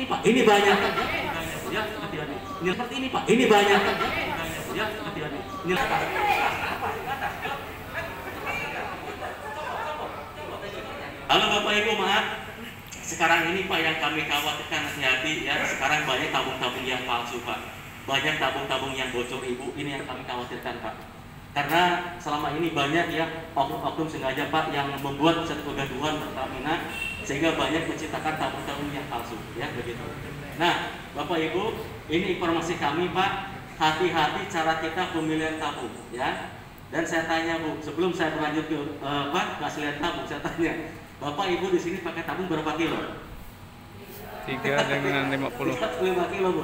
Pak, ini banyak ya, hati-hati. Ini seperti ini Pak, ini banyak ya, hati-hati. Ini halo Bapak Ibu, maaf. Sekarang ini Pak yang kami khawatirkan, hati-hati ya. Sekarang banyak tabung-tabung yang palsu Pak. Banyak tabung-tabung yang bocor Ibu. Ini yang kami khawatirkan Pak. Karena selama ini banyak ya oknum-oknum sengaja Pak yang membuat satu kegaduhan Pertamina sehingga banyak menciptakan tabung-tabung yang palsu ya begitu. Nah Bapak Ibu, ini informasi kami Pak, hati-hati cara kita pemilihan tabung ya. Dan saya tanya Bu, sebelum saya berlanjut ke keaslian tabung, saya tanya Bapak Ibu di sini pakai tabung berapa kilo? 3 dengan 50. 5 kilo Bu.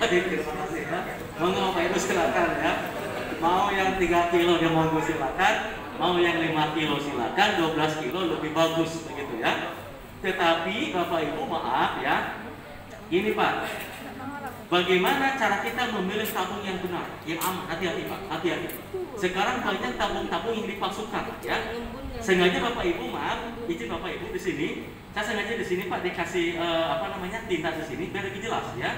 Terima kasih ya. Monggo Bapak Ibu silakan ya. Mau yang 3 kilo dia monggo silakan, mau yang 5 kilo silakan, 12 kilo lebih bagus begitu ya. Tetapi Bapak Ibu maaf ya. Ini Pak, bagaimana cara kita memilih tabung yang benar, yang aman? Hati-hati Pak, hati-hati. Sekarang banyak tabung-tabung yang dipalsukan ya. Sengaja Bapak Ibu maaf, izin Bapak Ibu di sini, saya sengaja di sini Pak dikasih tinta di sini biar lebih jelas ya.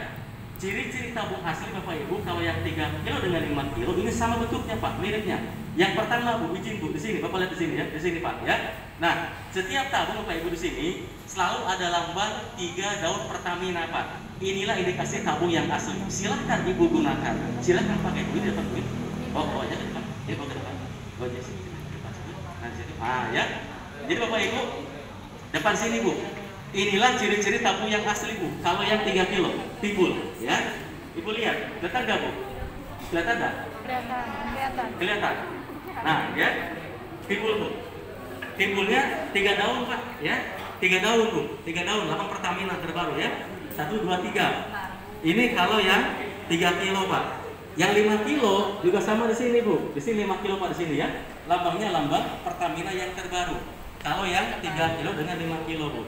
Ciri-ciri tabung asli Bapak Ibu kalau yang 3 kilo dengan 5 kilo ini sama bentuknya Pak, miripnya. Yang pertama Bu, izin Bu di sini, Bapak lihat di sini ya, di sini Pak ya. Nah, setiap tabung Bapak Ibu di sini selalu ada lambang 3 daun Pertamina Pak. Inilah indikasi tabung yang asli. Silahkan Ibu gunakan. Silahkan pakai Bu di depan Bu. Oh, aja depan. Ya, bawa ke depan. Bawa aja sini. Depan sini. Nah, sini. Ah, ya. Jadi Bapak Ibu, depan sini Bu. Inilah ciri-ciri tabung yang asli Bu. Kalau yang 3 kilo, timbul ya. Ibu lihat, kelihatan nggak Bu? Kelihatan nggak? Kelihatan. Kelihatan. Nah, ya. Timbul Bu. Timbulnya 3 daun Pak, ya. 3 daun Bu. 3 daun, lambang Pertamina terbaru ya. 1, 2, 3. Ini kalau yang 3 kilo Pak. Yang 5 kilo juga sama di sini Bu. Di sini 5 kilo Pak di sini ya. Lambangnya lambang Pertamina yang terbaru. Kalau yang 3 kilo dengan 5 kilo Bu.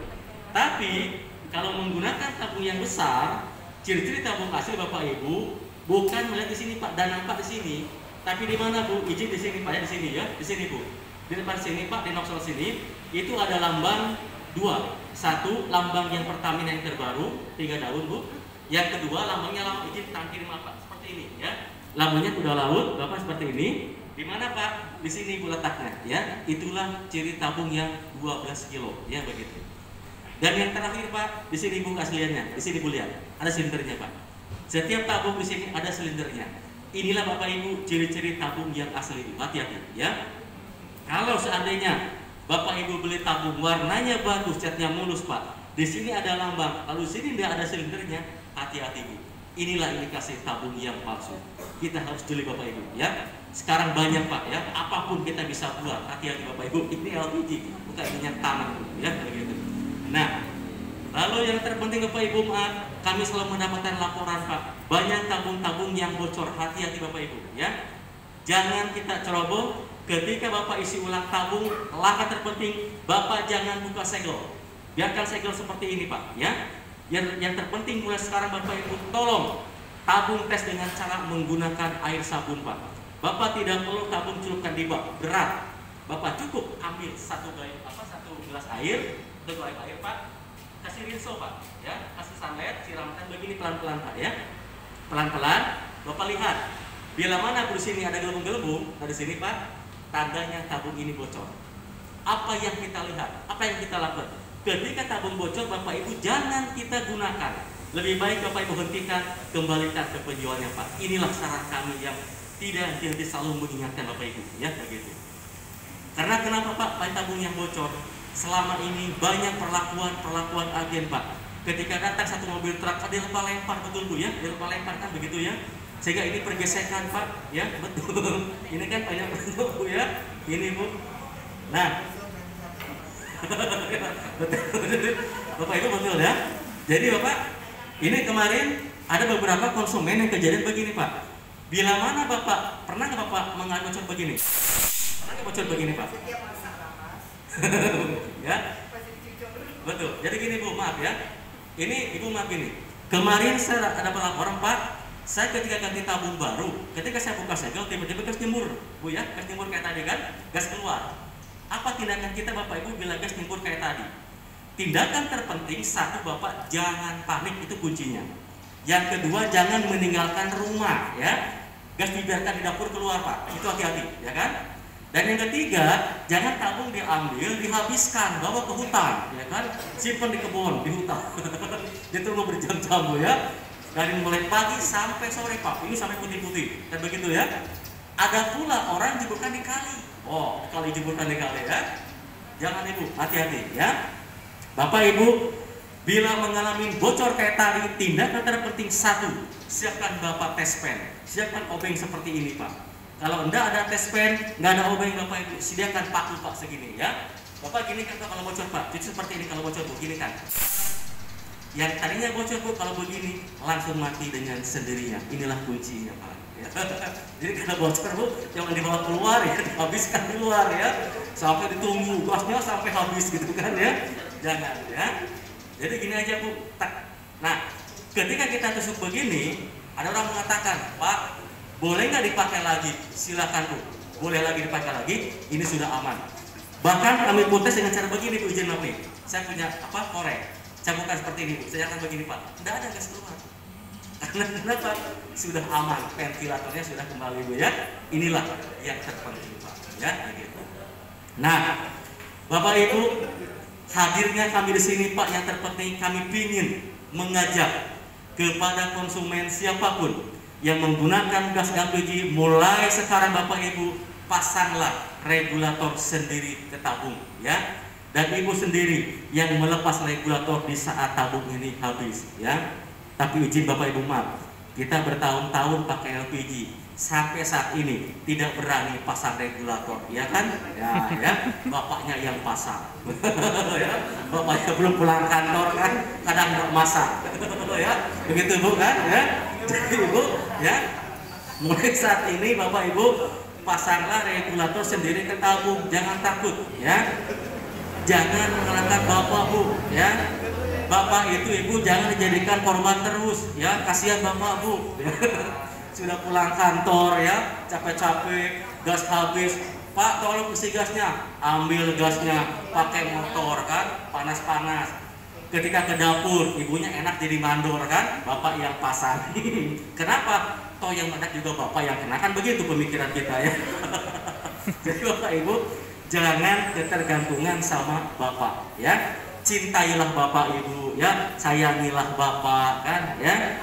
Tapi kalau menggunakan tabung yang besar, ciri-ciri tabung asli Bapak Ibu bukan melihat di sini Pak dan nampak di sini, tapi di mana Bu? Izin di sini Pak ya, di sini ya, di sini Bu. Di depan sini Pak, di noksel sini itu ada lambang 2. 1 lambang yang Pertamina yang terbaru 3 daun Bu. Yang kedua lambangnya lambang izin tangan kiri Pak seperti ini ya. Lambangnya kuda laut Bapak seperti ini. Di mana Pak? Di sini Bu letaknya ya. Itulah ciri tabung yang 12 kilo ya begitu. Dan yang terakhir Pak, di sini Bu keasliannya. Di sini Bu lihat, ada silindernya Pak. Setiap tabung di sini ada silindernya. Inilah Bapak Ibu ciri-ciri tabung yang asli Bu. Hati-hati ya. Kalau seandainya Bapak Ibu beli tabung warnanya bagus, catnya mulus Pak. Di sini ada lambang, lalu di sini tidak ada silindernya. Hati-hati Bu. Inilah indikasi tabung yang palsu. Kita harus jeli Bapak Ibu ya. Sekarang banyak Pak ya, apapun kita bisa buat. Hati-hati Bapak Ibu. Ini LPG, bukan minyak tanah ya begitu. Nah, lalu yang terpenting Bapak Ibu maaf, kami selalu mendapatkan laporan Pak, banyak tabung-tabung yang bocor. Hati-hati Bapak Ibu ya. Jangan kita ceroboh. Ketika Bapak isi ulang tabung, langkah terpenting Bapak jangan buka segel. Biarkan segel seperti ini Pak ya. Yang terpenting mulai sekarang Bapak Ibu tolong tabung tes dengan cara menggunakan air sabun Pak. Bapak tidak perlu tabung celupkan di bak, berat. Bapak cukup ambil satu gelas air, air Pak, kasih rinso Pak ya, kasih sunlight, siramkan begini pelan-pelan Pak ya. Pelan-pelan Bapak lihat bila mana di sini ada gelembung-gelembung, nah di sini Pak tandanya tabung ini bocor. Apa yang kita lihat? Apa yang kita lakukan? Ketika tabung bocor Bapak Ibu jangan kita gunakan. Lebih baik Bapak Ibu hentikan, kembalikan ke penjualnya Pak. Inilah saran kami yang tidak henti selalu mengingatkan Bapak Ibu ya begitu. Karena kenapa Pak tabung yang bocor? Selama ini banyak perlakuan agen Pak. Ketika datang satu mobil truk, dia lempar betul Bu ya, dia lempar kan begitu ya. Sehingga ini pergesekan Pak ya, betul. Ini kan banyak bentuk Bu ya. Ini Bu. Nah, Bapak Ibu betul ya. Jadi Bapak, ini kemarin ada beberapa konsumen yang kejadian begini Pak. Bila mana Bapak pernah nggak Bapak mengalami bocor begini? Pernah nggak bocor begini Pak? Ya, betul. Jadi gini Bu, maaf ya. Ini Ibu maaf gini. Kemarin saya ada laporan Pak. Saya ketika ganti tabung baru, ketika saya buka segel tiba-tiba gas nyembur, Bu ya, gas nyembur kayak tadi kan, gas keluar. Apa tindakan kita Bapak Ibu bila gas nyembur kayak tadi? tindakan terpenting satu Bapak, jangan panik, itu kuncinya. Yang kedua, jangan meninggalkan rumah ya. Gas dibiarkan di dapur keluar Pak, itu hati-hati ya kan. Dan yang ketiga, jangan tabung diambil, dihabiskan, bawa ke hutan ya kan, simpan di kebun, di hutan. Itu mau berjam-jam ya. Dari mulai pagi sampai sore Pak, ini sampai putih-putih dan begitu ya. Ada pula orang jeburkan di kali. Oh, kalau jeburkan di kali ya, jangan Ibu, hati-hati ya. Bapak Ibu, bila mengalami bocor kayak tadi, tindakan terpenting satu, siapkan Bapak tes pen, siapkan obeng seperti ini Pak. Kalau enggak ada tes pen, enggak ada obeng Bapak Ibu, sediakan paku Pak segini ya. Bapak gini kan kalau bocor Pak, cuci seperti ini kalau bocor Bu, gini kan. Yang tadinya bocor Bu, kalau begini langsung mati dengan sendirinya. Inilah kuncinya Pak. Ya. Jadi kalau bocor Bu, jangan dibawa keluar ya, dihabiskan di luar ya, sampai ditunggu gasnya sampai habis gitu kan ya, jangan ya. Jadi gini aja Bu. Nah, ketika kita tusuk begini, ada orang mengatakan, Pak, boleh nggak dipakai lagi? Silakan Bu, boleh lagi dipakai lagi. Ini sudah aman. Bahkan kami protes dengan cara begini Bu, izin maaf nih. Saya punya korek, cambukan seperti ini Bu. Saya akan begini Pak, tidak ada gas keluar. Karena kenapa? Sudah aman, ventilatornya sudah kembali Bu ya. Inilah yang terpenting Pak ya, begitu. Nah, Bapak Ibu, hadirnya kami di sini Pak, yang terpenting kami ingin mengajak kepada konsumen siapapun yang menggunakan gas LPG, mulai sekarang Bapak Ibu pasanglah regulator sendiri ke tabung ya. Dan Ibu sendiri yang melepas regulator di saat tabung ini habis ya. Tapi izin Bapak Ibu maaf, kita bertahun-tahun pakai LPG, sampai saat ini tidak berani pasang regulator, ya kan? Ya, bapaknya yang pasang, ya, bapaknya belum pulang kantor kan, kadang nggak masak, ya, begitu Bu kan? Ya, jadi Ibu, ya, mulai saat ini Bapak Ibu pasanglah regulator sendiri ke tabung, jangan takut, ya, jangan mengalahkan Bapak Bu, ya. Bapak itu Ibu jangan dijadikan korban terus ya, kasihan Bapak Bu sudah pulang kantor ya, capek-capek, gas habis, Pak tolong isi gasnya, ambil gasnya, pakai motor kan, panas-panas. Ketika ke dapur, ibunya enak jadi mandor kan, Bapak yang pasang. Kenapa? Toh yang enak juga Bapak yang kena, kan begitu pemikiran kita ya. Jadi Bapak Ibu jangan ketergantungan sama Bapak ya. Cintailah Bapak Ibu ya, sayangilah Bapak kan ya.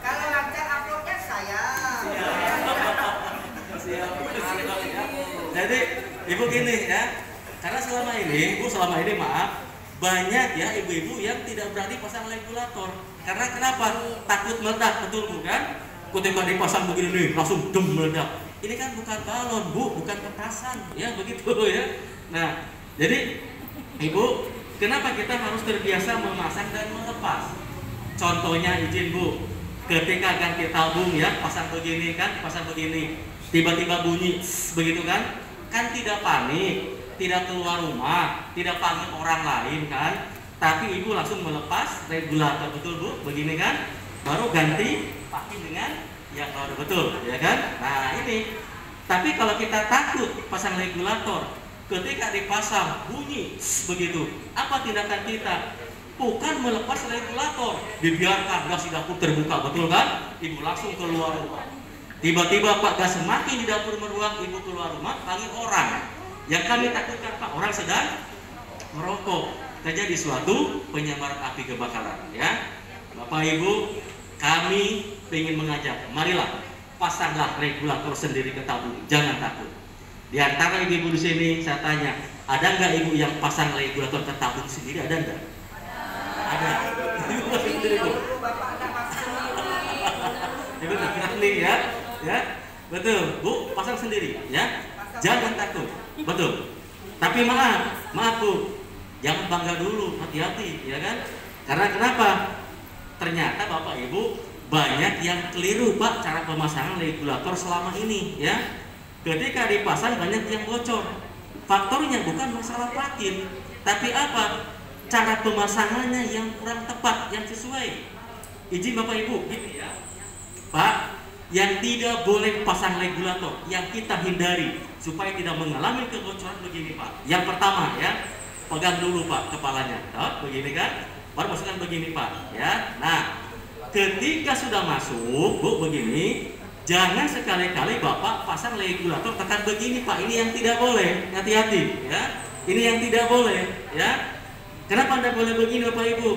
Kalau lancar uploadnya saya. Jadi Ibu gini ya, karena selama ini maaf, banyak ya ibu-ibu yang tidak berani pasang regulator. Karena kenapa? Takut meledak, betul bukan? Ketika dipasang begini nih, langsung dem meledak. Ini kan bukan balon Bu, bukan petasan ya, begitu ya. Nah, jadi Ibu, kenapa kita harus terbiasa memasang dan melepas? Contohnya izin Bu, ketika ganti tabung ya, pasang begini kan, pasang begini, tiba-tiba bunyi begitu kan, kan tidak panik, tidak keluar rumah, tidak panggil orang lain kan, tapi Ibu langsung melepas regulator, betul Bu, begini kan, baru ganti pakai dengan yang baru, betul ya kan. Nah ini, tapi kalau kita takut pasang regulator, ketika dipasang bunyi begitu, apa tindakan kita? Bukan melepas regulator, dibiarkan gas di dapur terbuka, betul kan? Ibu langsung keluar rumah, tiba-tiba Pak gas semakin di dapur meruang, Ibu keluar rumah panggil orang. Yang kami takutkan Pak, orang sedang merokok, terjadi suatu penyambaran api kebakaran ya. Bapak Ibu, kami ingin mengajak, marilah pasanglah regulator sendiri ke tabung, jangan takut. Di antara ibu-ibu di sini saya tanya, ada nggak ibu yang pasang regulator ke tabung sendiri? Ada nggak? Ada. Ibu pasang sendiri Bu. Ibu berani ya, ya, betul Bu, pasang sendiri ya, jangan takut, betul. Tapi maaf Bu, jangan bangga dulu, hati-hati ya kan? Karena kenapa? Ternyata Bapak Ibu banyak yang keliru Pak cara pemasangan regulator selama ini ya. Ketika dipasang banyak yang bocor. Faktornya bukan masalah platin, tapi apa? Cara pemasangannya yang kurang tepat, yang sesuai. Izin Bapak Ibu, gini ya. Pak, yang tidak boleh pasang regulator, yang kita hindari supaya tidak mengalami kebocoran begini Pak. Yang pertama ya, pegang dulu Pak kepalanya, begini kan, baru masukkan begini Pak ya. Nah, ketika sudah masuk Bu begini, jangan sekali-kali Bapak pasang regulator tekan begini Pak. Ini yang tidak boleh, hati-hati ya. Ini yang tidak boleh ya. Kenapa Anda boleh begini Bapak Ibu?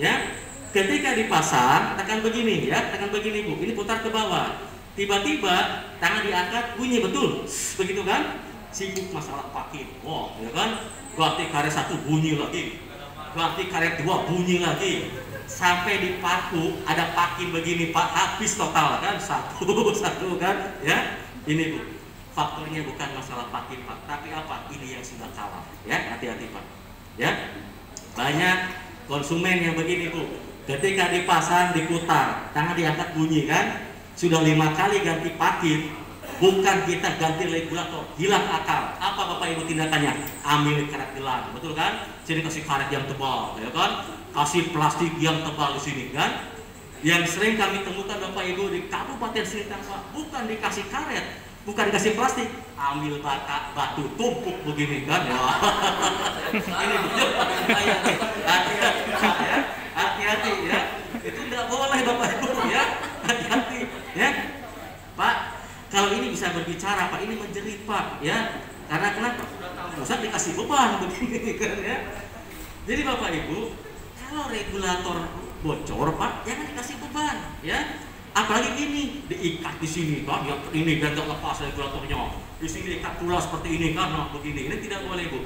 Ya, ketika dipasang tekan begini ya, tekan begini Bu. Ini putar ke bawah. Tiba-tiba tangan diangkat bunyi betul, begitu kan? Sibuk masalah pakin, wow, ya kan? Ganti karet 1 bunyi lagi, ganti karet 2 bunyi lagi, sampai di paku ada pakin begini Pak, habis total kan? Satu kan? Ya, ini Bu. Faktornya bukan masalah pakin Pak, tapi apa? Ini yang sudah kalah. Ya, hati-hati Pak. Ya, banyak konsumen yang begini Bu. Ketika dipasang diputar, tangan diangkat bunyi kan? Sudah 5 kali ganti pakin, bukan kita ganti regulator, hilang akal. Apa Bapak Ibu tindakannya? Ambil karet gelang, betul kan? Sini kasih karet yang tebal, ya kan? Kasih plastik yang tebal di sini kan? Yang sering kami temukan Bapak Ibu di Kabupaten Sintang Pak, bukan dikasih karet, bukan dikasih plastik, ambil batu tumpuk begini kan? Ya. Ini hati-hati ya. Itu tidak boleh Bapak Ibu ya. Hati-hati ya. Pak, kalau ini bisa berbicara Pak, ini menjerit Pak ya. Karena kenapa? Sudah tahu pusat dikasih beban begini kan ya. Jadi Bapak Ibu, kalau regulator bocor Pak, jangan dikasih beban ya. Apalagi gini, diikat di sini kan, ya ini dan lepas regulatornya. Di sini ikat pula seperti ini kan, nah begini. Ini tidak boleh Bu.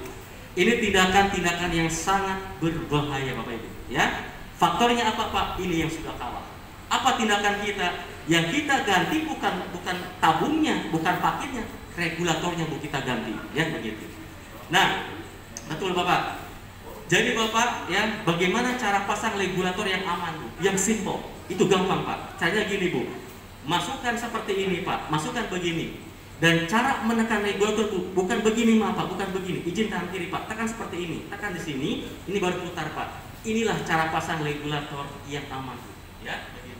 Ini tindakan-tindakan yang sangat berbahaya Bapak Ibu ya. Faktornya apa Pak? Ini yang sudah kalah. Apa tindakan kita? Yang kita ganti bukan tabungnya, bukan pakinnya, regulatornya Bu kita ganti, ya begitu. Nah, betul Bapak. Jadi Bapak, ya bagaimana cara pasang regulator yang aman Bu? Yang simple, itu gampang Pak. Caranya gini Bu, masukkan seperti ini Pak, masukkan begini. Dan cara menekan regulator Bu, bukan begini maaf Pak, bukan begini. Izin tangan kiri Pak, tekan seperti ini, tekan di sini, ini baru putar Pak. Inilah cara pasang regulator yang aman Bu, ya begitu.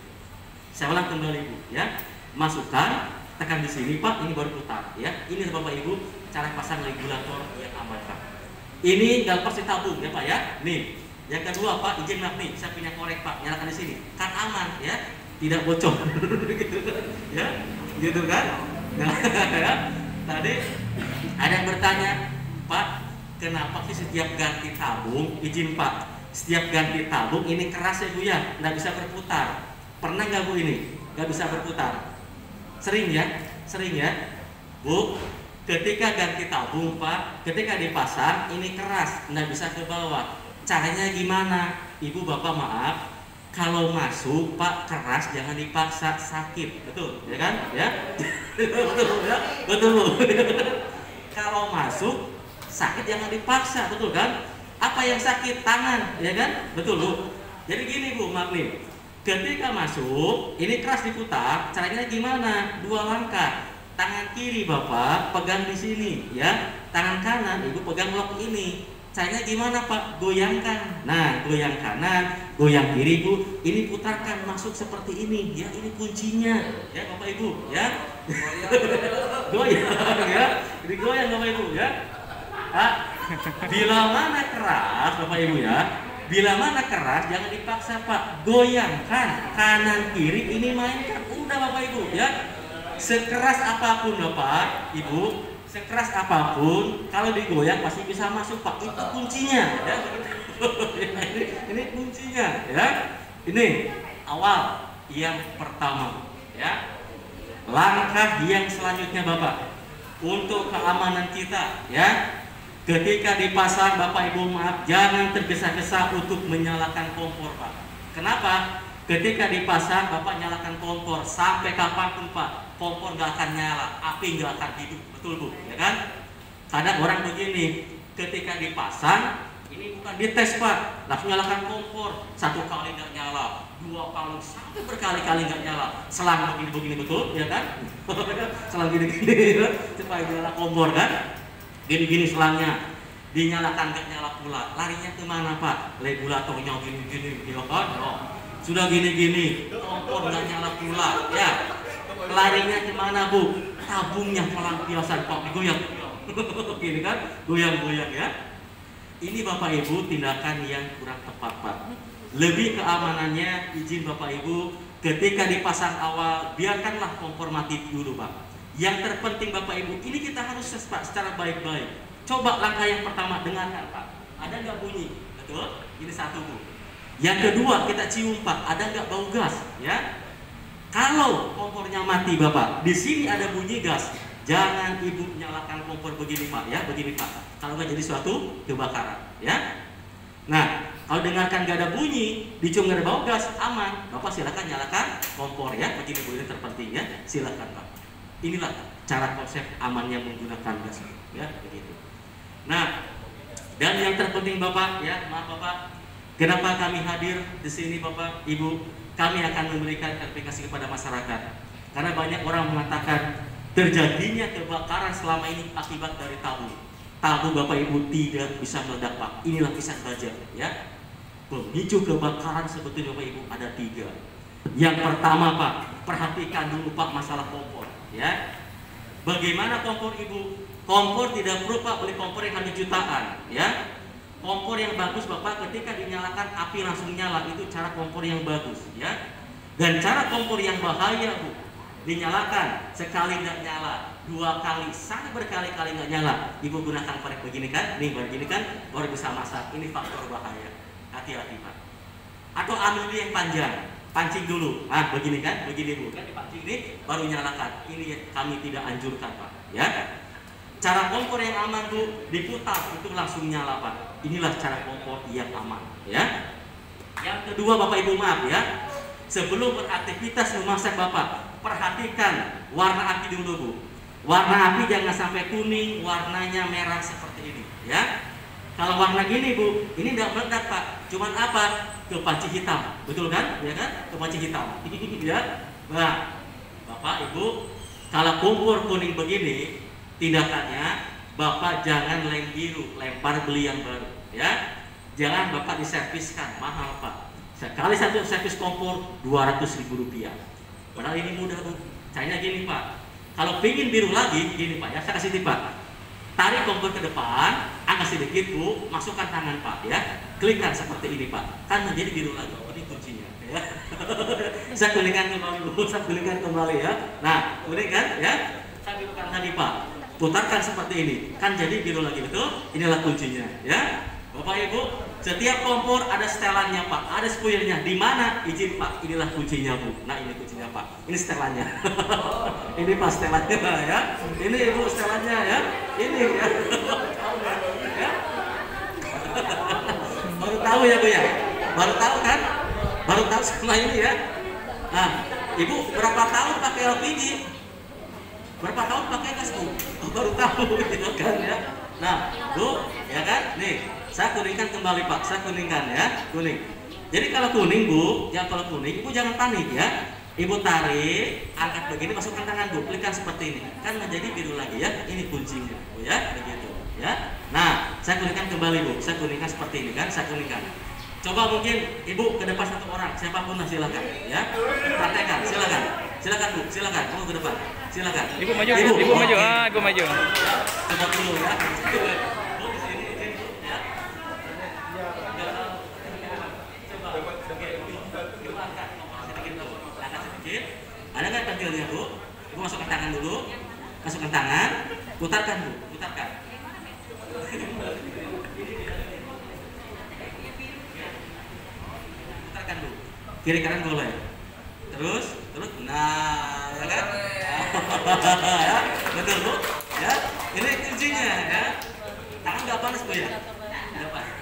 Saya ulang kembali Bu, ya. Masukkan, tekan di sini Pak, ini baru putar, ya. Ini Bapak Ibu cara pasang regulator yang aman Pak. Ini nggak lepas ditabung ya Pak ya. Nih, yang kedua Pak, izin maaf nih, saya punya korek Pak, nyalakan di sini, kan aman ya, tidak bocor, gitu kan, ya, gitu kan. Nah, ya. Tadi ada yang bertanya, Pak, kenapa sih setiap ganti tabung, izin Pak, setiap ganti tabung ini keras ya Bu ya, nggak bisa berputar. Pernah nggak Bu ini? Nggak bisa berputar. Sering ya? Sering ya? Bu, ketika ganti tabung Pak, ketika dipasang ini keras, nggak bisa ke bawah. Caranya gimana? Ibu Bapak maaf, kalau masuk Pak keras jangan dipaksa, sakit, betul ya kan? Ya, betul ya, betul. Kalau masuk sakit jangan dipaksa, betul kan? Apa yang sakit? Tangan, ya kan? Betul Bu. Jadi gini Bu, maaf nih. Ketika masuk, ini keras diputar, caranya gimana? 2 langkah. Tangan kiri Bapak pegang di sini, ya. Tangan kanan Ibu pegang lock ini. Caranya gimana Pak? Goyangkan. Nah, goyang kanan, goyang kiri Bu. Ini putarkan masuk seperti ini, ya. Ini kuncinya, ya Bapak Ibu, ya. Goyang, ya. Ini goyang Bapak Ibu, ya. Pak, bila mana keras Bapak Ibu ya, bila mana keras jangan dipaksa Pak, goyangkan kanan kiri, ini mainkan, udah Bapak Ibu ya. Sekeras apapun Bapak Ibu, sekeras apapun, kalau digoyang pasti bisa masuk Pak, itu kuncinya ya. Ini kuncinya ya. Ini awal yang pertama ya. Langkah yang selanjutnya Bapak, untuk keamanan kita ya. Ketika dipasang Bapak Ibu maaf, jangan tergesa-gesa untuk menyalakan kompor Pak. Kenapa? Ketika dipasang Bapak nyalakan kompor, sampai kapanpun Pak, kompor nggak akan nyala, api nggak akan hidup, betul Bu, ya kan? Kadang orang begini, ketika dipasang, ini bukan dites Pak, langsung nyalakan kompor, 1 kali nggak nyala, 2 kali, sampai berkali-kali nggak nyala, selang begini-begini, betul, ya kan? Selang gini-gini, supaya nyala kompor kan? Gini-gini selangnya dinyalakan nggak nyala pula, larinya kemana Pak? Regulatornya gini-gini, ya kan? Oh. Sudah gini-gini, kompor nggak nyala pula, ya. Larinya kemana Bu? Tabungnya pelampiasan Pak, digoyang. Gini kan, goyang-goyang ya. Ini Bapak Ibu tindakan yang kurang tepat Pak. Lebih keamanannya, izin Bapak Ibu, ketika dipasang awal, biarkanlah kompor mati dulu Pak. Yang terpenting Bapak Ibu, ini kita harus secara baik-baik. Coba langkah yang pertama, dengarkan Pak. Ada nggak bunyi? Betul? Ini satu Bu. Yang kedua, kita cium Pak. Ada nggak bau gas? Ya. Kalau kompornya mati Bapak, di sini ada bunyi gas. Jangan Ibu nyalakan kompor begini Pak, ya, begini Pak. Kalau nggak jadi suatu kebakaran, ya. Nah, kalau dengarkan nggak ada bunyi, dicium nggak ada bau gas, aman. Bapak silakan nyalakan kompor ya. Begini Bu, ini terpenting ya. Silakan Pak. Inilah cara konsep amannya menggunakan gas, ya, begitu. Nah, dan yang terpenting Bapak, ya, maaf Bapak, kenapa kami hadir di sini Bapak, Ibu? Kami akan memberikan klarifikasi kepada masyarakat. Karena banyak orang mengatakan terjadinya kebakaran selama ini akibat dari tabung. Tabung Bapak Ibu tidak bisa meledak Pak. Inilah pisang baja, ya. Pemicu kebakaran sebetulnya Bapak Ibu ada 3. Yang pertama Pak, perhatikan dulu Pak masalah kompor, ya. Bagaimana kompor Ibu? Kompor tidak perlu Pak beli kompor yang harga jutaan, ya. Kompor yang bagus Bapak ketika dinyalakan api langsung nyala, itu cara kompor yang bagus, ya. Dan cara kompor yang bahaya Bu, dinyalakan sekali nggak nyala, 2 kali sampai berkali-kali nggak nyala, Ibu gunakan korek begini kan, nih begini kan, baru bisa masak. Ini faktor bahaya, hati-hati Pak. Atau ambil yang panjang, pancing dulu, begini kan, begini Bu, kan dipancing ini baru nyalakan. Ini kami tidak anjurkan Pak, ya. Cara kompor yang aman Bu, diputar itu langsung nyala Pak. Inilah cara kompor yang aman, ya. Yang kedua Bapak Ibu maaf ya, sebelum beraktivitas memasak Bapak, perhatikan warna api dulu Bu. Warna api jangan sampai kuning, warnanya merah seperti ini, ya. Kalau warna gini Bu, ini tidak meledak Pak. Cuman apa? Kepanci hitam, betul kan? Ya kan? Kepanci hitam. Ya. Nah, Bapak Ibu, kalau kompor kuning begini, tindakannya Bapak jangan lem biru, lempar beli yang baru, ya. Jangan Bapak diserviskan, mahal Pak. Sekali satu servis kompor 200.000 rupiah. Padahal ini mudah Bu. Caranya gini Pak. Kalau pingin biru lagi, gini Pak ya, saya kasih tip Pak. Tarik kompor ke depan, angkat sedikit Bu, masukkan tangan Pak ya. Klikkan seperti ini Pak. Kan menjadi biru lagi. Ini kuncinya ya. Saya kulingkan kembali Bu, saya kulingkan kembali ya. Nah, kulingkan ya. Saya birukan lagi Pak. Putarkan seperti ini, kan jadi biru lagi, betul? Inilah kuncinya, ya. Bapak Ibu, setiap kompor ada setelannya Pak, ada spuiernya. Di mana? Izin Pak, inilah kuncinya Bu. Nah ini kuncinya Pak, ini setelannya. Ini Pak setelannya ya. Ini Ibu setelannya ya. Ini ya. Ya. Baru tahu ya Bu ya. Baru tahu kan? Baru tahu setelah ini ya. Nah, Ibu berapa tahun pakai LPG? Berapa tahun pakai gas Bu? Baru tahu gitu kan ya. Nah Bu, ya kan? Nih, saya kuningkan kembali Pak, saya kuningkan ya, kuning. Jadi kalau kuning Bu, ya kalau kuning Ibu jangan panik ya. Ibu tarik, angkat begini, masukkan tangan Bu, klikkan seperti ini. Kan menjadi biru lagi ya. Ini kuncinya Bu ya, begitu ya. Nah, saya kuningkan kembali Bu, saya kuningkan seperti ini kan, saya kuningkan. Coba mungkin Ibu ke depan 1 orang, siapapun lah silakan ya. Praktekkan, silakan. Silakan Bu, silakan kamu ke depan. Silakan. Ibu maju, Ibu maju. Ibu maju. Coba dulu ya. Bu di sini izin Bu ya. Coba. Oke, Ibu angkat sedikit Bu. Angkat sedikit. Ada nggak pentilnya Bu? Ibu masukkan tangan dulu. Masukkan tangan, putarkan Bu, putarkan. Putarkan Bu. Kiri kanan boleh. Terus, nah, ya kan? Ya, betul Bu, ya. Ini kuncinya ya. Tangan nggak panas Bu ya? Nggak panas.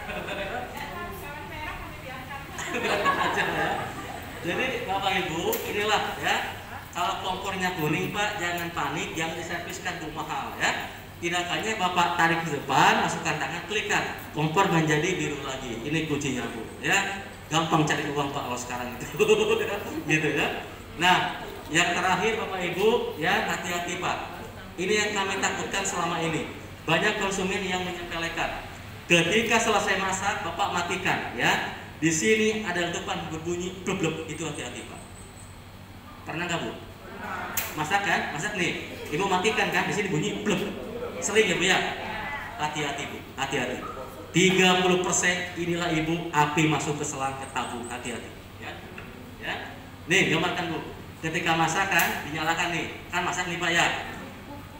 Aja ya. Jadi Bapak Ibu, inilah ya. Kalau kompornya kuning Pak, jangan panik, jangan diserviskan Bu, mahal ya. Tindakannya Bapak tarik ke depan, masukkan tangan, klikkan, kompor menjadi biru lagi. Ini kuncinya Bu, ya. Gampang cari uang Pak kalau sekarang itu, gitu ya. Nah, yang terakhir Bapak Ibu, ya hati-hati Pak. Ini yang kami takutkan selama ini. Banyak konsumen yang menyepelekan. Ketika selesai masak, Bapak matikan, ya. Di sini ada letupan berbunyi blub-blub, itu hati-hati Pak. Pernah nggak Bu? Masak kan? Masak nih. Ibu matikan kan? Di sini bunyi blek. Sering ya Bu ya? Hati-hati Bu, hati-hati. 30% inilah ibu api masuk ke selang ke tabung, hati-hati. Ya. Ya. Nih, gambarkan Bu. Ketika masak kan, dinyalakan nih. Kan masak nih Pak ya.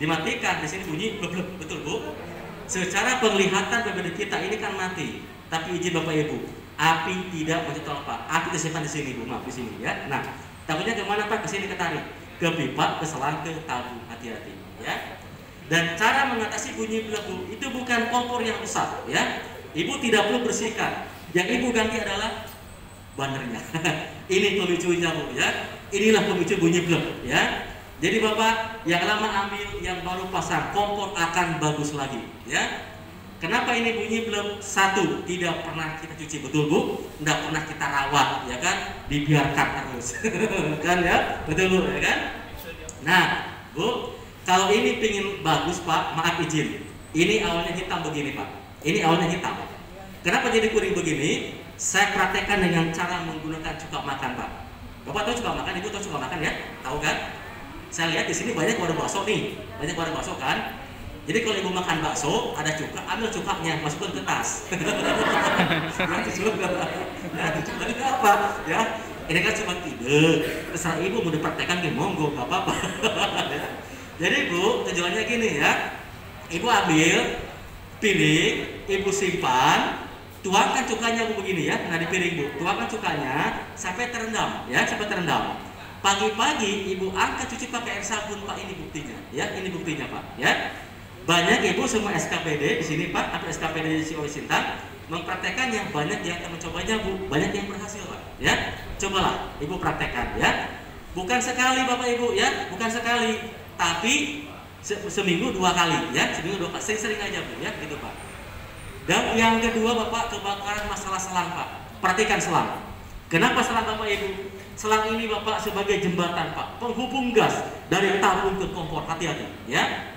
Dimatikan, di sini bunyi blek, betul Bu? Secara penglihatan PBD kita ini kan mati. Tapi izin Bapak Ibu, api tidak menyentuh apa? Api disimpan di sini Bu, maaf di sini ya. Nah, tabungnya kemana Pak? Ke sini ketarik, ke pipa, ke selang, ke tabung, hati-hati ya. Dan cara mengatasi bunyi belebu itu bukan kompor yang besar ya. Ibu tidak perlu bersihkan. Yang ibu ganti adalah bannernya. Ini pemicunya Bu ya. Inilah pemicu bunyi blek ya. Jadi Bapak yang lama ambil, yang baru pasang, kompor akan bagus lagi ya. Kenapa ini bunyi blek? Satu, tidak pernah kita cuci, betul Bu? Tidak pernah kita rawat ya kan? Dibiarkan terus. Kan ya? Betul Bu ya kan? Nah Bu, kalau ini pingin bagus Pak, maaf izin. Ini awalnya hitam begini Pak. Ini awalnya hitam. Kenapa jadi kuning begini? Saya praktekkan dengan cara menggunakan cuka makan Pak. Bapak tahu cuka makan? Ibu tahu cuka makan ya? Tahu kan? Saya lihat di sini banyak warung bakso nih, banyak warung bakso kan. Jadi kalau ibu makan bakso, ada cuka, ambil cukanya, masukkan ke tas. Tujuannya apa? Ya, ini kan cuma ide. Terserah ibu mau dipraktekkan ke monggo, nggak apa-apa. Jadi Bu, tujuannya gini ya. Ibu ambil piring, ibu simpan, tuangkan cukanya Bu begini ya, nah di piring Bu, tuangkan cukanya sampai terendam ya, sampai terendam. Pagi-pagi ibu angkat cuci pakai air sabun Pak, ini buktinya ya, ini buktinya Pak ya. Banyak ibu semua SKPD di sini Pak, atau SKPD di Sulawesi Sintang mempraktekkan, yang banyak yang akan mencobanya Bu, banyak yang berhasil Pak ya. Cobalah ibu praktekkan ya. Bukan sekali Bapak Ibu ya, bukan sekali, tapi seminggu 2 kali ya, seminggu 2 kali, sering-sering aja Bu ya, gitu Pak. Dan yang kedua Bapak, kebakaran masalah selang Pak. Perhatikan selang. Kenapa selang Bapak Ibu? Selang ini Bapak sebagai jembatan Pak, penghubung gas dari tabung ke kompor, hati-hati ya.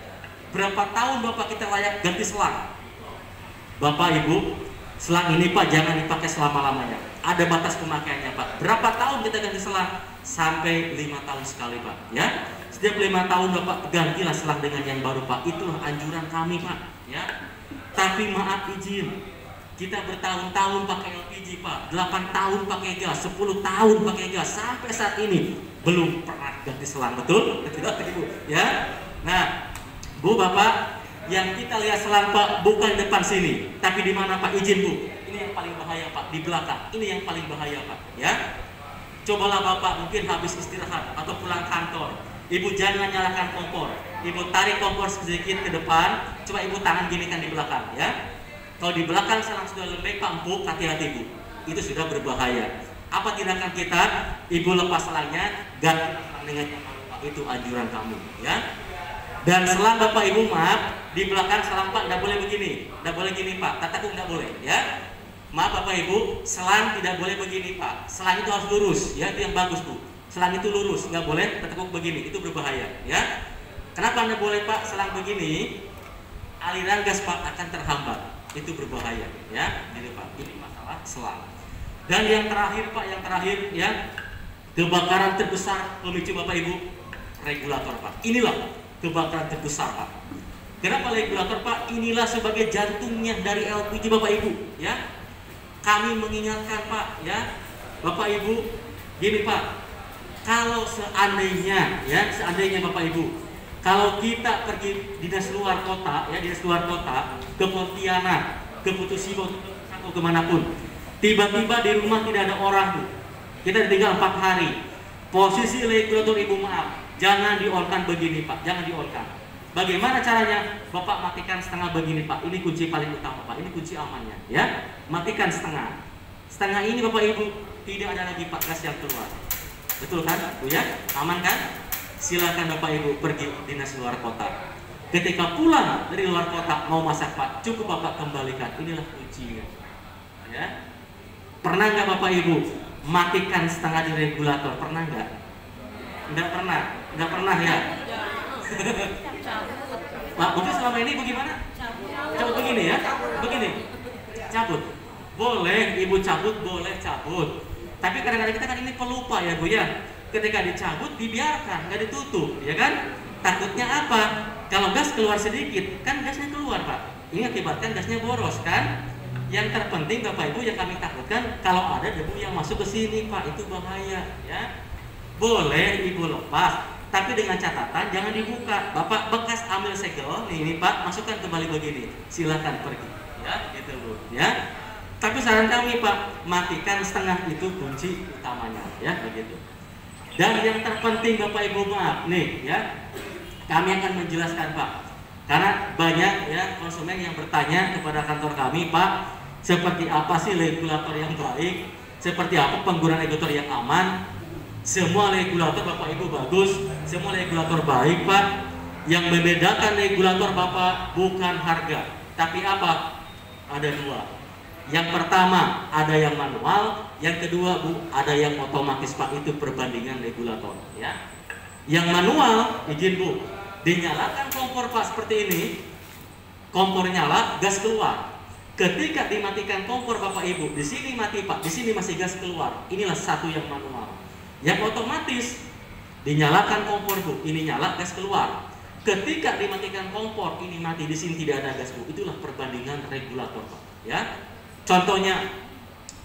Berapa tahun Bapak kita layak ganti selang? Bapak Ibu, selang ini Pak jangan dipakai selama-lamanya. Ada batas pemakaiannya Pak. Berapa tahun kita ganti selang? Sampai 5 tahun sekali Pak ya. Setiap 5 tahun Bapak gantilah selang dengan yang baru Pak. Itulah anjuran kami Pak ya. Tapi maaf izin, kita bertahun-tahun pakai LPG Pak, 8 tahun pakai gas, 10 tahun pakai gas, sampai saat ini belum pernah ganti selang, betul? Tidak Ibu ya. Nah Bu Bapak, yang kita lihat selang Pak bukan depan sini, tapi di mana Pak? Izin Bu, ini yang paling bahaya Pak, di belakang. Ini yang paling bahaya Pak ya. Cobalah Bapak mungkin habis istirahat atau pulang kantor, Ibu jangan nyalakan kompor, Ibu tarik kompor sedikit ke depan, coba Ibu tangan gini kan di belakang ya. Kalau di belakang selang sudah lembek Pak, empuk, hati-hati Bu, itu sudah berbahaya. Apa tindakan kita? Ibu lepas selangnya, ganti dengan Pak, itu anjuran kamu ya. Dan selang Bapak Ibu maaf, di belakang selang Pak tidak boleh begini, tidak boleh gini Pak, tataku tidak boleh ya. Maaf Bapak Ibu, selang tidak boleh begini Pak, selang itu harus lurus ya, itu yang bagus Bu. Selang itu lurus, nggak boleh tertekuk begini, itu berbahaya ya. Kenapa nggak boleh Pak selang begini? Aliran gas Pak akan terhambat, itu berbahaya ya. Ini Pak, ini masalah selang. Dan yang terakhir Pak, yang terakhir ya, kebakaran terbesar pemicu Bapak Ibu, regulator Pak. Inilah kebakaran terbesar Pak. Kenapa regulator Pak? Inilah sebagai jantungnya dari LPG Bapak Ibu ya. Kami mengingatkan Pak ya, Bapak Ibu, gini Pak, kalau seandainya ya, seandainya Bapak Ibu, kalau kita pergi dinas luar kota ya, dinas luar kota ke Pontianak, ke Putusibo atau kemanapun, tiba-tiba di rumah tidak ada orang Bu, kita tinggal 4 hari, posisi regulator Ibu maaf, jangan di-on-kan begini Pak, jangan di-on-kan. Bagaimana caranya? Bapak matikan setengah begini Pak, ini kunci paling utama Pak, ini kunci amannya ya. Matikan setengah. Setengah ini Bapak Ibu, tidak ada lagi Pak gas yang keluar. Betul kan Bu ya? Aman kan? Silakan Bapak Ibu pergi dinas luar kota. Ketika pulang dari luar kota mau masak Pak, cukup Bapak kembalikan. Inilah kuncinya ya. Pernah nggak Bapak Ibu matikan setengah di regulator? Pernah nggak? Nggak pernah, nggak pernah ya. Pak, mungkin selama ini bagaimana? Cabut begini ya, begini, cabut. Boleh Ibu cabut, boleh cabut. Tapi kadang-kadang kita kan ini pelupa ya Bu ya. ketika dicabut dibiarkan, nggak ditutup, ya kan? Takutnya apa? Kalau gas keluar sedikit, kan gasnya keluar Pak. Ini akibatkan gasnya boros kan? Yang terpenting Bapak Ibu yang kami takutkan kalau ada debu yang masuk ke sini Pak, itu bahaya ya. Boleh Ibu lepas, tapi dengan catatan jangan dibuka. Bapak bekas ambil segel, ini Pak, masukkan kembali begini. Silakan pergi. Ya, gitu Bu. Ya. Tapi saran kami Pak, matikan setengah, itu kunci utamanya ya, begitu. Dan yang terpenting Bapak Ibu maaf nih ya, kami akan menjelaskan Pak, karena banyak ya konsumen yang bertanya kepada kantor kami Pak, seperti apa sih regulator yang baik, seperti apa penggunaan regulator yang aman. Semua regulator Bapak Ibu bagus, semua regulator baik Pak. Yang membedakan regulator Bapak bukan harga, tapi apa? Ada dua. Yang pertama ada yang manual, yang kedua Bu ada yang otomatis Pak, itu perbandingan regulator ya. Yang manual, izin Bu, dinyalakan kompor Pak seperti ini, kompor nyala, gas keluar. Ketika dimatikan kompor Bapak Ibu, di sini mati Pak, di sini masih gas keluar. Inilah satu yang manual. Yang otomatis, dinyalakan kompor Bu, ini nyala, gas keluar. Ketika dimatikan kompor, ini mati, di sini tidak ada gas Bu. Itulah perbandingan regulator Pak ya. Contohnya,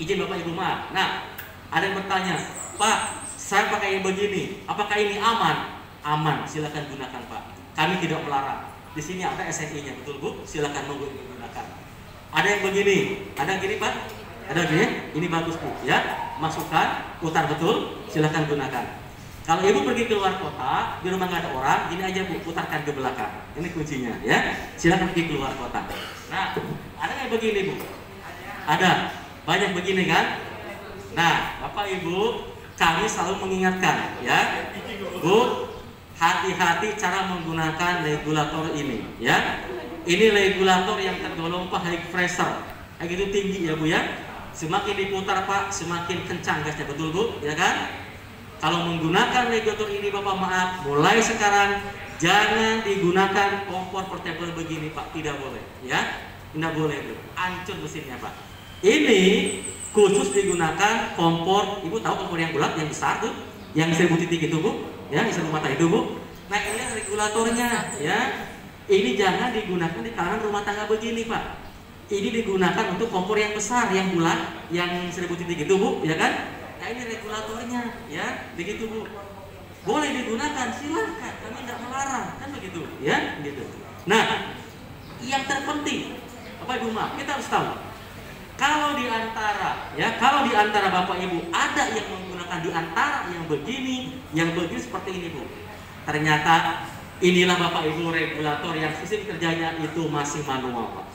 izin Bapak Ibu maaf. Nah, ada yang bertanya, Pak, saya pakai yang begini, apakah ini aman? Aman, silakan gunakan Pak. Kami tidak melarang. Di sini ada SNI-nya, betul Bu? Silakan menggunakan. Ada yang begini, ada yang gini Pak? Ada gini? Ini bagus Bu, ya. Masukkan, putar betul, silakan gunakan. Kalau Ibu pergi keluar kota, di rumah nggak ada orang, ini aja Bu, putarkan ke belakang. Ini kuncinya, ya. Silakan pergi keluar kota. Nah, ada yang begini Bu? Ada, banyak begini kan? Nah, Bapak Ibu, kami selalu mengingatkan ya, Bu, hati-hati cara menggunakan regulator ini ya. Ini regulator yang tergolong Pak high pressure, kayak gitu tinggi ya Bu ya. Semakin diputar Pak, semakin kencang gasnya, betul Bu, ya kan? Kalau menggunakan regulator ini Bapak maaf, mulai sekarang jangan digunakan kompor portable begini Pak, tidak boleh ya. Tidak boleh Bu, hancur mesinnya Pak. Ini khusus digunakan kompor, Ibu tahu kompor yang bulat, yang besar tuh, yang 1000 titik itu Bu, ya, yang 1000 mata itu Bu. Nah ini regulatornya, ya. Ini jangan digunakan di kalangan rumah tangga begini Pak. Ini digunakan untuk kompor yang besar, yang bulat, yang 1000 titik itu Bu, ya kan? Nah ini regulatornya, ya, begitu Bu. Boleh digunakan, silahkan, kami tidak melarang, kan begitu, ya, gitu. Nah, yang terpenting, Bapak Ibu maaf, kita harus tahu. Kalau di antara Bapak Ibu ada yang menggunakan di antara yang begini seperti ini Bu. Ternyata inilah Bapak Ibu regulator yang sistem kerjanya itu masih manual Pak.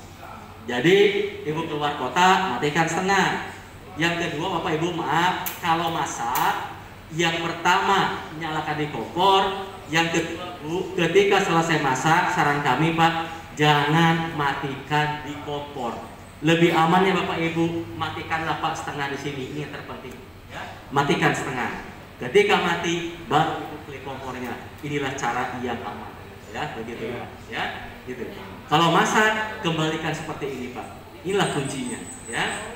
Jadi Ibu keluar kota matikan setengah. Yang kedua Bapak Ibu maaf, kalau masak yang pertama nyalakan di kompor, yang kedua Bu, ketika selesai masak saran kami Pak, jangan matikan di kompor. Lebih amannya Bapak Ibu matikanlah Pak setengah di sini, ini yang terpenting. Ya. Matikan setengah. Ketika mati baru Ibu klik kompornya. Inilah cara yang aman. Ya, begitu ya. Gitu. Kalau masak kembalikan seperti ini Pak. Inilah kuncinya. Ya.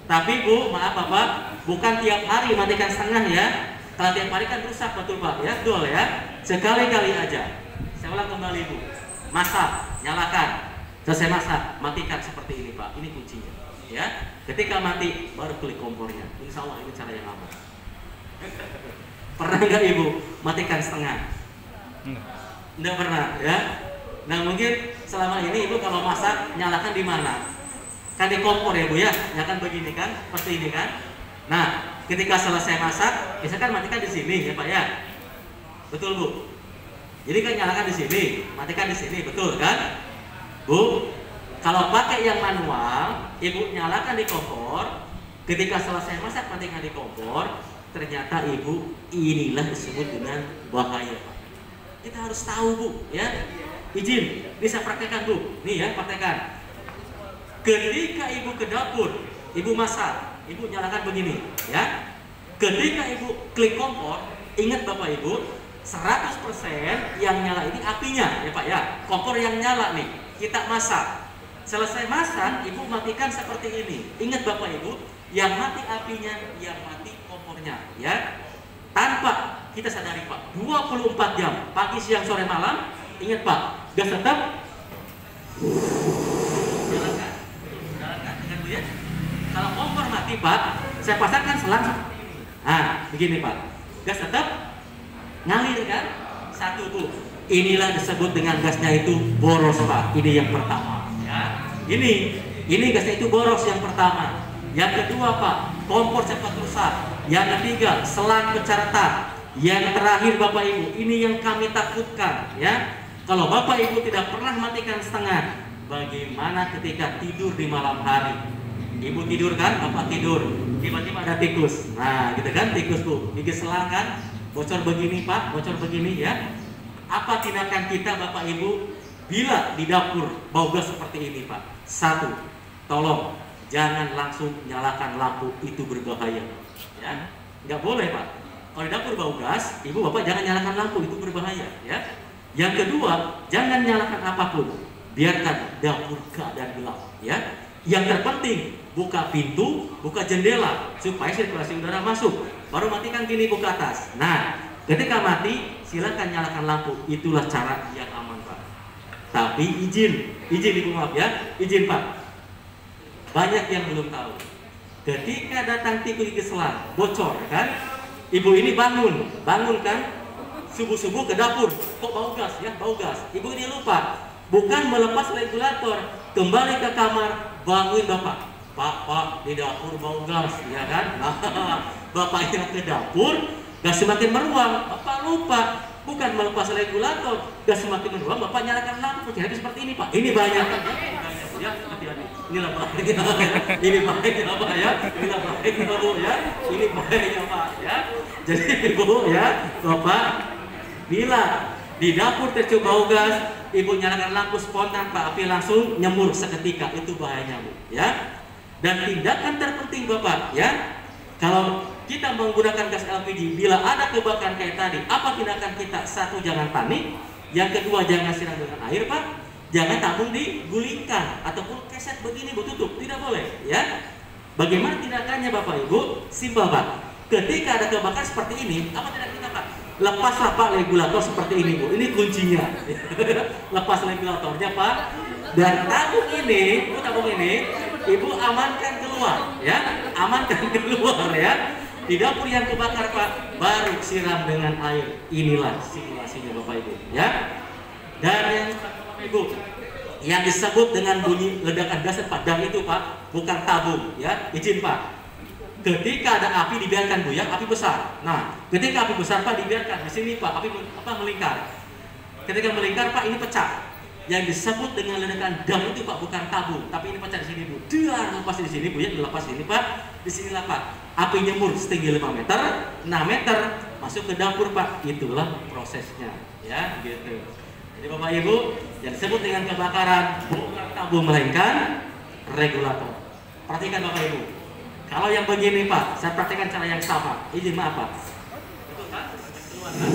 Tapi Bu, maaf Bapak, bukan tiap hari matikan setengah ya. Kalau tiap hari kan rusak betul Pak. Ya, betul ya. Sekali-kali aja. Saya ulang kembali Bu. Masak, nyalakan. Selesai masak, matikan seperti ini Pak. Ini kuncinya ya. Ketika mati baru klik kompornya. Insya Allah ini cara yang aman. Pernah nggak Ibu matikan setengah? Nggak pernah ya. Nah mungkin selama ini Ibu kalau masak nyalakan di mana? Kan di kompor ya Bu ya. Nyalakan begini kan, seperti ini kan. Nah ketika selesai masak, misalkan matikan di sini ya Pak ya. Betul Bu. Jadi kan nyalakan di sini, matikan di sini, betul kan? Bu, kalau pakai yang manual, Ibu nyalakan di kompor, ketika selesai masak matikan di kompor, ternyata Ibu inilah disebut dengan bahaya Pak. Kita harus tahu Bu, ya. Izin, bisa praktekkan Bu. Nih ya, praktekkan. Ketika Ibu ke dapur, Ibu masak, Ibu nyalakan begini, ya. Ketika Ibu klik kompor, ingat Bapak Ibu, 100% yang nyala ini apinya, ya Pak ya. Kompor yang nyala nih. Kita masak, selesai masak Ibu matikan seperti ini. Ingat Bapak Ibu, yang mati apinya, yang mati kompornya ya. Tanpa kita sadari Pak, 24 jam, pagi, siang, sore, malam, ingat Pak, gas tetap jalankan dengan Bu ya. Kalau kompor mati Pak, saya pasangkan selang. Nah, begini Pak, gas tetap ngalir kan? Satu Bu, inilah disebut dengan gasnya itu boros Pak. Ini yang pertama ya. Ini gasnya itu boros yang pertama. Yang kedua Pak, kompor cepat rusak. Yang ketiga, selang pecah retak. Yang terakhir Bapak Ibu, ini yang kami takutkan ya. Kalau Bapak Ibu tidak pernah matikan setengah, bagaimana ketika tidur di malam hari? Ibu tidur kan, Bapak tidur, tiba-tiba ada tikus. Nah, gitu kan, tikus Bu, gigi selang kan, bocor begini Pak, bocor begini ya. Apa tindakan kita Bapak Ibu bila di dapur bau gas seperti ini Pak? Satu, tolong jangan langsung nyalakan lampu, itu berbahaya ya. Nggak boleh Pak. Kalau di dapur bau gas, Ibu Bapak jangan nyalakan lampu, itu berbahaya ya. Yang kedua, jangan nyalakan apapun, biarkan dapur keadaan gelap ya. Yang terpenting, buka pintu, buka jendela supaya sirkulasi udara masuk. Baru matikan gini, buka atas. Nah, ketika mati, silakan nyalakan lampu. Itulah cara yang aman Pak. Tapi izin Ibu maaf ya, izin Pak. Banyak yang belum tahu. Ketika datang tikus gigi selang, bocor kan? Ibu ini bangun kan? Subuh-subuh ke dapur, kok bau gas ya, bau gas. Ibu ini lupa, bukan melepas regulator, kembali ke kamar, bangun Bapak. Pak, di dapur bau gas, ya kan? Bapak yang ke dapur, gas semakin meruang. Bapak lupa, bukan melepas regulator, gas semakin meruang. Bapak nyalakan lampu, jadi seperti ini Pak. Ini banyak kan? Ya, hati-hati. Inilah bahaya. Ini bahaya Pak ya. Inilah bahaya Bu ya. Ini bahaya Pak ya. Jadi Ibu ya, Bapak, bila di dapur tercium bau gas, Ibu nyalakan lampu spontan Pak, api langsung nyemur seketika, itu bahayanya Bu ya. Dan tindakan terpenting Bapak ya, kalau kita menggunakan gas LPG, bila ada kebakaran kayak tadi, apa tindakan kita? Satu, jangan panik. Yang kedua, jangan siram dengan air Pak. Jangan tabung digulingkan ataupun keset begini Bu, tutup, tidak boleh ya. Bagaimana tindakannya Bapak Ibu? Simpel Pak. Ketika ada kebakaran seperti ini, apa tindakan kita Pak? Lepaslah Pak regulator seperti ini Bu. Ini kuncinya. Lepas regulatornya Pak. Dan tabung ini, Ibu amankan keluar ya. Amankan keluar ya. Di dapur yang kebakar Pak, baru siram dengan air. Inilah simulasinya Bapak Ibu ya. Dan yang Bapak Ibu, yang disebut dengan bunyi ledakan gas Pak, dan itu Pak, bukan tabung ya. Izin Pak. Ketika ada api dibiarkan Bu ya, api besar. Nah, ketika api besar Pak dibiarkan di sini Pak, api melingkar. Ketika melingkar Pak, ini pecah. Yang disebut dengan ledakan dam itu Pak, bukan tabung, tapi ini pecah di sini Bu. Dia lepas di sini Bu ya, dilepas di sini Pak. Di sinilah Pak, api nyemur setinggi 5 meter, 6 meter masuk ke dapur Pak. Itulah prosesnya ya, gitu. Jadi Bapak Ibu, yang disebut dengan kebakaran bukan tabung melainkan regulator. Perhatikan Bapak Ibu. Kalau yang begini Pak, saya praktekkan cara yang sama. Izin maaf Pak. Betul Pak? Keluar Pak.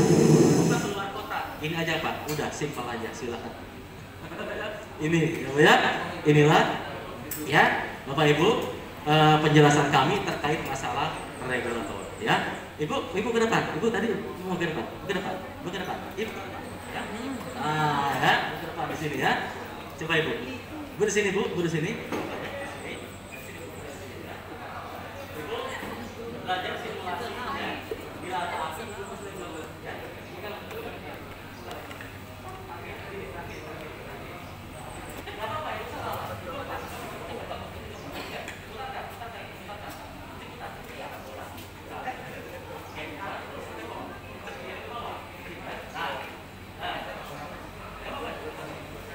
Bukan keluar kota. Ini aja Pak. Udah simpel aja. Silakan. Ini ya. Inilah ya Bapak Ibu penjelasan kami terkait masalah regulator. Ya. Ibu ke depan. Ibu tadi mau ke depan. Ke depan. Ke depan. Ibu. Ya. Ya. Ke depan di sini ya. Coba Ibu. Ibu di sini Bu. Ibu di sini. Belajar simulasinya bila ada api terus regulator ya.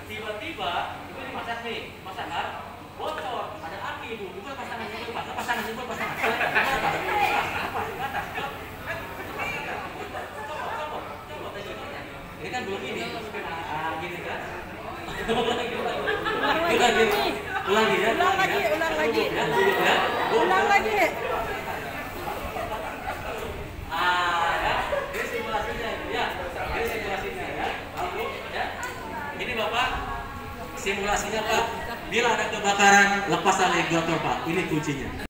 Tiba-tiba Ibu dimasak nih, masakan bocor, ada api Ibu. Ibu pasangan Ibu, pasangan. Ini kan belum ini. Gini kan? Ulangi ya. Ulang lagi. Ya. Ini simulasinya ya. Ini simulasinya ya. Lalu ya. Ini Bapak simulasinya Pak. Bila ada kebakaran, lepas regulator Pak. Ini kuncinya.